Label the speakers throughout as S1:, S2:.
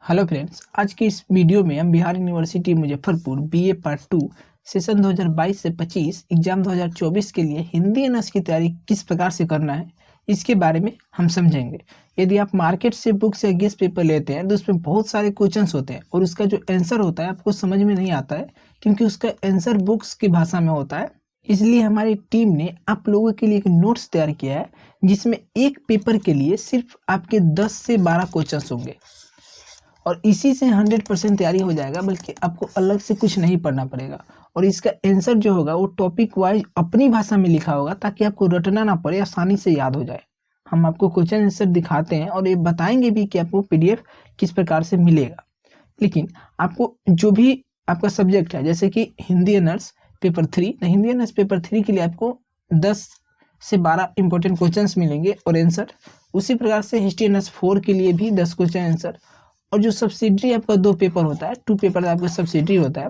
S1: Hello friends, आज की इस वीडियो में हम Bihar university Muzaffarpur BA part 2 session 2022 से 25 एग्जाम 2024 के लिए हिंदी ऑनर्स की तैयारी किस प्रकार से करना है इसके बारे में हम समझेंगे। यदि आप मार्केट से बुक से गेस्ट पेपर लेते हैं तो उसमें बहुत सारे क्वेश्चंस होते हैं और उसका जो आंसर होता है आपको समझ में नहीं आता है, क्योंकि उसका आंसर बुक्स की भाषा में होता है। इसलिए हमारी टीम ने आप लोगों के लिए एक नोट्स तैयार किया है जिसमें एक पेपर के लिए सिर्फ आपके 10 से 12 क्वेश्चंस होंगे और इसी से 100% तैयारी हो जाएगा, बल्कि आपको अलग से कुछ नहीं पढ़ना पड़ेगा। और इसका आंसर जो होगा वो टॉपिक वाइज अपनी भाषा में लिखा होगा ताकि आपको रटना ना पड़े, आसानी से याद हो जाए। हम आपको क्वेश्चन आंसर दिखाते हैं और ये बताएंगे भी कि आपको पीडीएफ किस प्रकार से मिलेगा। लेकिन आपको जो भी आपका सब्जेक्ट है, जैसे कि Hindi honours paper 3, Hindi honours paper 3 के लिए आपको 10 से 12 इंपॉर्टेंट क्वेश्चंस मिलेंगे और आंसर। उसी प्रकार से हिस्ट्री ऑनर्स 4 के लिए भी 10 क्वेश्चन आंसर। और जो सब्सिडरी आपका 2 पेपर होता है, 2 पेपर आपका सब्सिडरी होता है,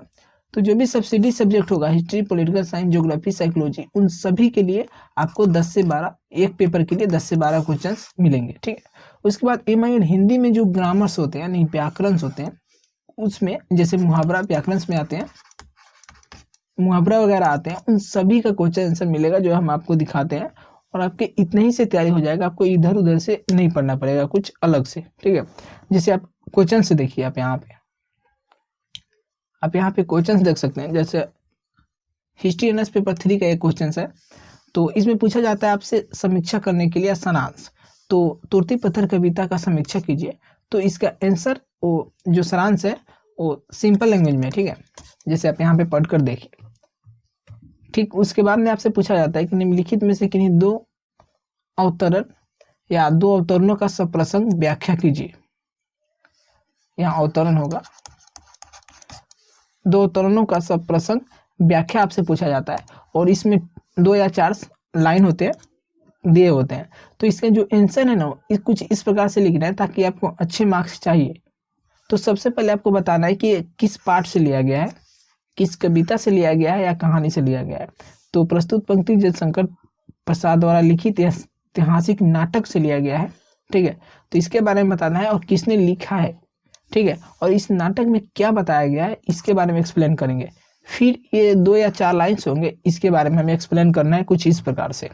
S1: तो जो भी सब्सिडरी सब्जेक्ट होगा, history, political science, geography, psychology, उन सभी के लिए आपको 10 से 12, एक पेपर के लिए 10 से 12 क्वेश्चंस मिलेंगे। ठीक है। उसके बाद एमआईएल हिंदी में जो ग्रामर्स होते हैं, यानी व्याकरण होते हैं, उसमें जैसे मुहावरा व्याकरण में आते हैं, मुहावरा वगैरह आते हैं, उन सभी का क्वेश्चन आंसर मिलेगा जो हम आपको दिखाते हैं। और आपके इतने ही से तैयारी हो जाएगा, आपको इधर उधर से नहीं पढ़ना पड़ेगा कुछ अलग से। ठीक है। जैसे आप क्वेश्चन से देखिए, आप यहाँ पे क्वेश्चंस देख सकते हैं। जैसे हिस्ट्री ऑनर्स पेपर 3 का एक क्वेश्चन है, तो इसमें पूछा जाता है आपसे समीक्षा करने के लिए सारांश। तो तुर्ती पत्थर कविता का समीक्षा कीजिए। तो इसका आंसर वो जो सारांश है वो सिंपल लैंग्वेज में। ठीक है। जैसे आप यहाँ पे पढ़कर देखिए। ठीक, उसके बाद में आपसे पूछा जाता है कि निम्नलिखित में से किन्हीं 2 अवतरण या 2 अवतरणों का सप्रसंग व्याख्या कीजिए। यहाँ अवतरण होगा, 2 अवतरणों का सप्रसंग व्याख्या आपसे पूछा जाता है और इसमें 2 या 4 लाइन होते हैं, दिए होते हैं। तो इसका जो आंसर है ना, कुछ इस प्रकार से लिखना है ताकि आपको अच्छे मार्क्स चाहिए। तो सबसे पहले आपको बताना है कि किस पाठ से लिया गया है, किस कविता से लिया गया है या कहानी से लिया गया है। तो प्रस्तुत पंक्ति जयशंकर प्रसाद द्वारा लिखित ऐतिहासिक नाटक से लिया गया है। ठीक है। तो इसके बारे में बताना है और किसने लिखा है। ठीक है। और इस नाटक में क्या बताया गया है इसके बारे में एक्सप्लेन करेंगे। फिर ये 2 या 4 लाइन्स होंगे, इसके बारे में हमें एक्सप्लेन करना है कुछ इस प्रकार से।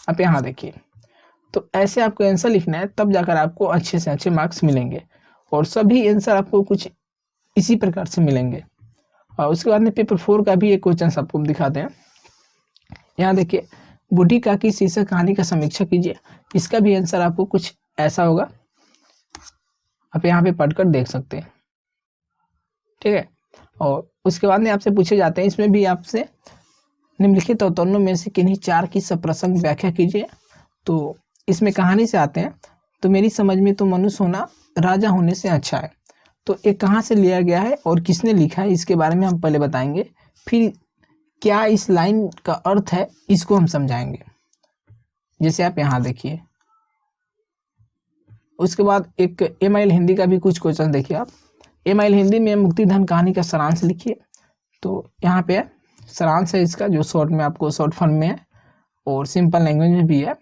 S1: आप यहाँ देखिए। तो ऐसे आपको आंसर लिखना है, तब जाकर आपको अच्छे से अच्छे मार्क्स मिलेंगे और सभी आंसर आपको कुछ इसी प्रकार से मिलेंगे। और उसके बाद में पेपर 4 का भी एक क्वेश्चन आपको दिखाते हैं। यहाँ देखिए, बूढ़ी काकी शीर्षक कहानी का समीक्षा कीजिए। इसका भी आंसर आपको कुछ ऐसा होगा, आप यहाँ पे पढ़कर देख सकते हैं। ठीक है। और उसके बाद में आपसे पूछे जाते हैं, इसमें भी आपसे निम्नलिखित अवतरणों में से किन्हीं 4 की सप्रसंग व्याख्या कीजिए। तो इसमें कहानी से आते हैं। तो मेरी समझ में तो मनुष्य होना राजा होने से अच्छा है। तो ये कहाँ से लिया गया है और किसने लिखा है इसके बारे में हम पहले बताएंगे, फिर क्या इस लाइन का अर्थ है इसको हम समझाएंगे। जैसे आप यहाँ देखिए। उसके बाद एक एमआईएल हिंदी का भी कुछ क्वेश्चन देखिए। आप एमआईएल हिंदी में मुक्तिधन कहानी का सारांश लिखिए। तो यहाँ पे सारांश है इसका, जो शॉर्ट में आपको शॉर्ट फॉर्म में है और सिंपल लैंग्वेज में भी है।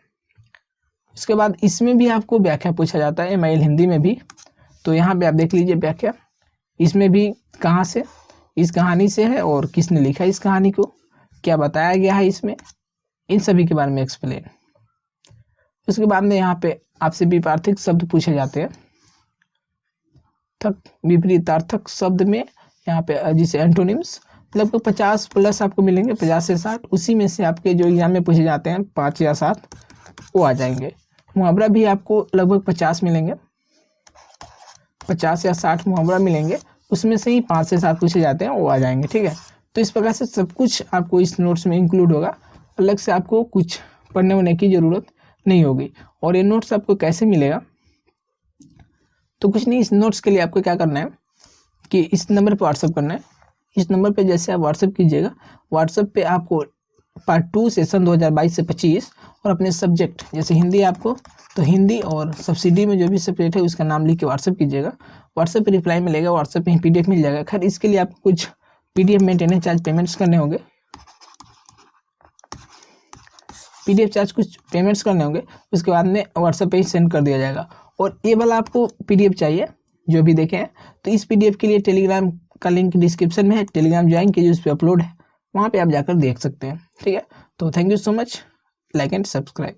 S1: उसके बाद इसमें भी आपको व्याख्या पूछा जाता है, एमआईएल हिंदी में भी। तो यहाँ पे आप देख लीजिए व्याख्या, इसमें भी कहाँ से इस कहानी से है और किसने लिखा है इस कहानी को, क्या बताया गया है इसमें, इन सभी के बारे में एक्सप्लेन। उसके बाद में यहाँ पे आपसे विपरीतार्थक शब्द पूछे जाते हैं। विपरीतार्थक शब्द में यहाँ पे जिसे एंटोनिम्स लगभग 50 प्लस आपको मिलेंगे, 50 से 60। उसी में से आपके जो एग्जाम में पूछे जाते हैं 5 या 7 वो आ जाएंगे। मुहावरा भी आपको लगभग 50 मिलेंगे, 50 या 60 मुहावरा मिलेंगे, उसमें से ही 5 से 7 पूछे जाते हैं, वो आ जाएंगे। ठीक है। तो इस प्रकार से सब कुछ आपको इस नोट्स में इंक्लूड होगा, अलग से आपको कुछ पढ़ने होने की ज़रूरत नहीं होगी। और ये नोट्स आपको कैसे मिलेगा, तो कुछ नहीं, इस नोट्स के लिए आपको क्या करना है कि इस नंबर पर व्हाट्सअप करना है। इस नंबर पे जैसे आप व्हाट्सअप कीजिएगा, व्हाट्सअप पे आपको पार्ट 2 सेशन 2022 से 25 और अपने सब्जेक्ट, जैसे हिंदी आपको, तो हिंदी और सब्सिडी में जो भी सब्जेक्ट है उसका नाम लिख के व्हाट्सअप कीजिएगा। व्हाट्सएप पे रिप्लाई मिलेगा, व्हाट्सएप पे ही पीडीएफ मिल जाएगा। खैर इसके लिए आपको कुछ पीडीएफ मेंटेनेंस चार्ज पेमेंट्स करने होंगे, पीडीएफ चार्ज कुछ पेमेंट्स करने होंगे। उसके बाद में व्हाट्सएप पे ही सेंड कर दिया जाएगा। और ये वाला आपको पीडीएफ चाहिए जो भी देखे हैं। तो इस PDF के लिए टेलीग्राम का लिंक डिस्क्रिप्शन में है, टेलीग्राम ज्वाइन कीजिए, उस पर अपलोड है, वहाँ पे आप जाकर देख सकते हैं। ठीक है, तो thank you so much, like and subscribe.